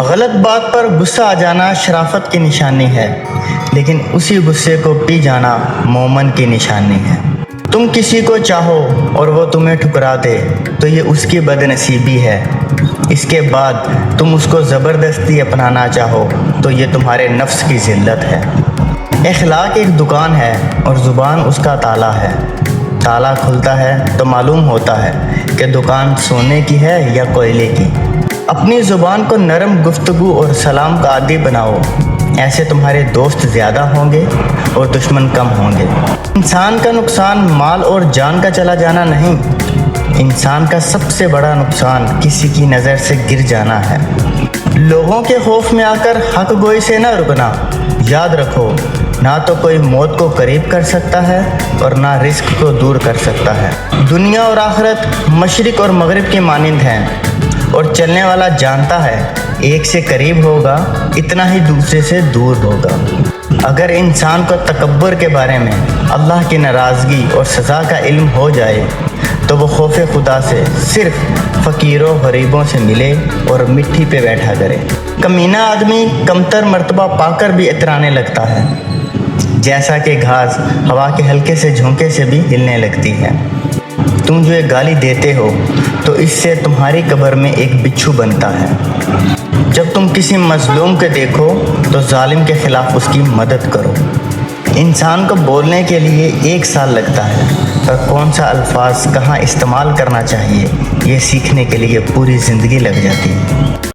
غلط بات پر غصہ آ جانا شرافت کی نشانی ہے، لیکن اسی غصے کو پی جانا مومن کی نشانی ہے۔ تم کسی کو چاہو اور وہ تمہیں ٹھکرا دے تو یہ اس کی بد نصیبی ہے۔ اس کے بعد تم اس کو زبردستی اپنانا چاہو تو یہ تمہارے نفس کی ذلت ہے۔ اخلاق ایک دکان ہے اور زبان اس کا تالا ہے۔ تالا کھلتا ہے تو معلوم ہوتا ہے کہ دکان سونے کی ہے یا کوئلے کی۔ اپنی زبان کو نرم گفتگو اور سلام کا عادی بناؤ، ایسے تمہارے دوست زیادہ ہوں گے اور دشمن کم ہوں گے۔ انسان کا نقصان مال اور جان کا چلا جانا نہیں، انسان کا سب سے بڑا نقصان کسی کی نظر سے گر جانا ہے۔ لوگوں کے خوف میں آ کر حق گوئی سے نہ رکنا۔ یاد رکھو، نہ تو کوئی موت کو قریب کر سکتا ہے اور نہ رزق کو دور کر سکتا ہے۔ دنیا اور آخرت مشرق اور مغرب کی مانند ہیں، اور چلنے والا جانتا ہے ایک سے قریب ہوگا اتنا ہی دوسرے سے دور ہوگا۔ اگر انسان کو تکبر کے بارے میں اللہ کی ناراضگی اور سزا کا علم ہو جائے تو وہ خوف خدا سے صرف فقیروں غریبوں سے ملے اور مٹی پہ بیٹھا کرے۔ کمینہ آدمی کمتر مرتبہ پا کر بھی اترانے لگتا ہے، جیسا کہ گھاس ہوا کے ہلکے سے جھونکے سے بھی ہلنے لگتی ہے۔ تم جو ایک گالی دیتے ہو تو اس سے تمہاری قبر میں ایک بچھو بنتا ہے۔ جب تم کسی مظلوم کو دیکھو تو ظالم کے خلاف اس کی مدد کرو۔ انسان کو بولنے کے لیے 1 سال لگتا ہے، پر کون سا الفاظ کہاں استعمال کرنا چاہیے یہ سیکھنے کے لیے پوری زندگی لگ جاتی ہے۔